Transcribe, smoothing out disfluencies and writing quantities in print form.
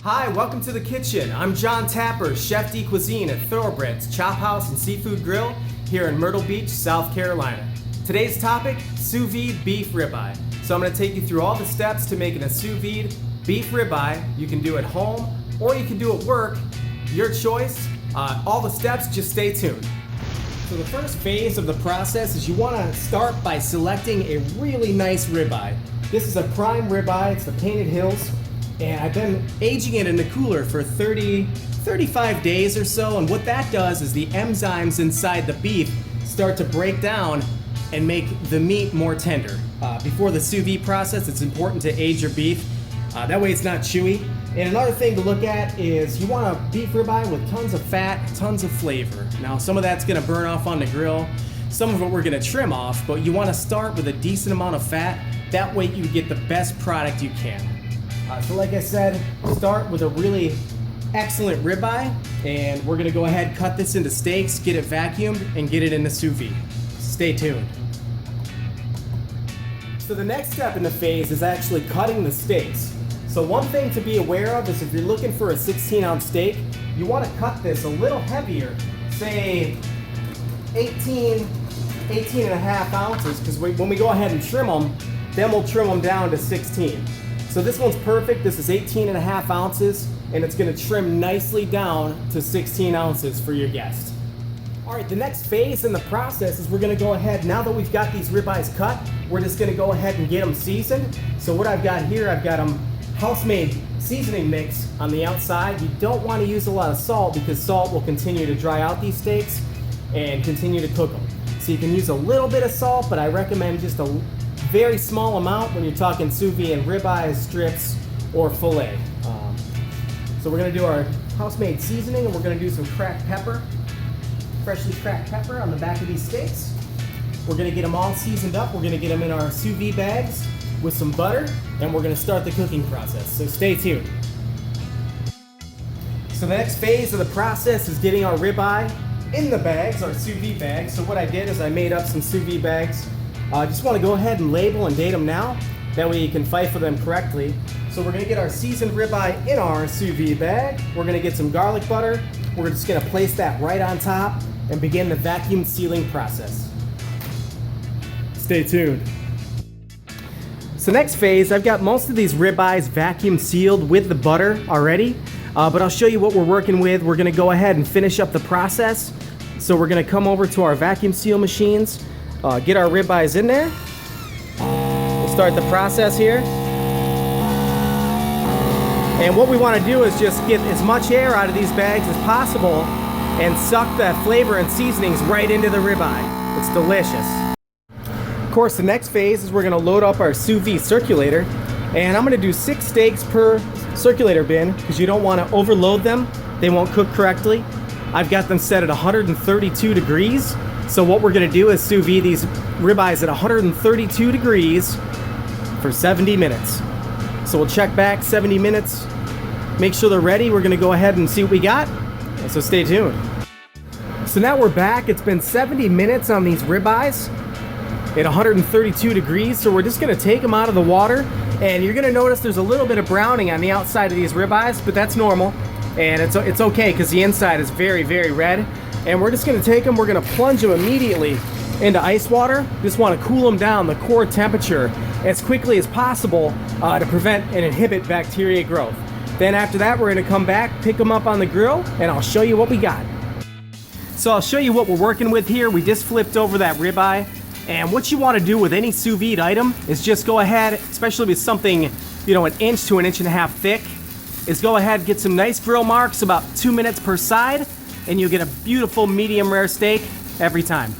Hi, welcome to the kitchen. I'm John Tapper, Chef de Cuisine at Thoroughbreds Chop House and Seafood Grill here in Myrtle Beach, South Carolina. Today's topic, sous vide beef ribeye. So I'm going to take you through all the steps to making a sous vide beef ribeye. You can do at home or you can do at work, your choice. All the steps, just stay tuned. So the first phase of the process is you want to start by selecting a really nice ribeye. This is a prime ribeye, it's the Painted Hills, and I've been aging it in the cooler for 35 days or so, and what that does is the enzymes inside the beef start to break down and make the meat more tender. Before the sous vide process, it's important to age your beef. That way it's not chewy. And another thing to look at is you want a beef ribeye with tons of fat, tons of flavor. Now some of that's gonna burn off on the grill, some of it we're gonna trim off, but you wanna start with a decent amount of fat. That way you get the best product you can. So like I said, start with a really excellent ribeye, and we're gonna go ahead, cut this into steaks, get it vacuumed, and get it in the sous vide. Stay tuned. So the next step in the phase is actually cutting the steaks. So one thing to be aware of is if you're looking for a 16-ounce steak, you want to cut this a little heavier, say 18 and a half ounces, because when we go ahead and trim them, then we'll trim them down to 16. So this one's perfect. This is 18 and a half ounces, and it's going to trim nicely down to 16 ounces for your guest. All right, the next phase in the process is we're going to go ahead, now that we've got these ribeyes cut, we're just going to go ahead and get them seasoned. So what I've got here, I've got them house-made seasoning mix on the outside. You don't want to use a lot of salt because salt will continue to dry out these steaks and continue to cook them. So you can use a little bit of salt, but I recommend just a very small amount when you're talking sous vide and ribeye, strips, or filet. So we're going to do our house-made seasoning, and we're going to do some cracked pepper, freshly cracked pepper on the back of these steaks. We're going to get them all seasoned up. We're going to get them in our sous vide bags with some butter, and we're going to start the cooking process, so stay tuned. So the next phase of the process is getting our ribeye in the bags, our sous vide bags. So what I did is I made up some sous vide bags. I just want to go ahead and label and date them now, that way you can FIFO them correctly. So we're going to get our seasoned ribeye in our sous vide bag. We're going to get some garlic butter. We're just going to place that right on top and begin the vacuum sealing process. Stay tuned. So next phase, I've got most of these ribeyes vacuum sealed with the butter already, but I'll show you what we're working with. We're gonna go ahead and finish up the process. So we're gonna come over to our vacuum seal machines, get our ribeyes in there. We'll start the process here. And what we wanna do is just get as much air out of these bags as possible and suck that flavor and seasonings right into the ribeye. It's delicious. Of course, the next phase is we're going to load up our sous vide circulator, and I'm going to do 6 steaks per circulator bin because you don't want to overload them. They won't cook correctly. I've got them set at 132 degrees. So what we're going to do is sous vide these ribeyes at 132 degrees for 70 minutes. So we'll check back 70 minutes, make sure they're ready. We're going to go ahead and see what we got. So stay tuned. So now we're back. It's been 70 minutes on these ribeyes at 132 degrees, so we're just going to take them out of the water, and you're going to notice there's a little bit of browning on the outside of these ribeyes, but that's normal, and it's okay because the inside is very, very red. And we're just going to take them, we're going to plunge them immediately into ice water. Just want to cool them down the core temperature as quickly as possible to prevent and inhibit bacteria growth. Then after that, we're going to come back, pick them up on the grill, and I'll show you what we got. So I'll show you what we're working with here. We just flipped over that ribeye. And what you want to do with any sous vide item is just go ahead, especially with something, an inch to an inch and a half thick, is go ahead, get some nice grill marks, about 2 minutes per side, and you'll get a beautiful medium rare steak every time.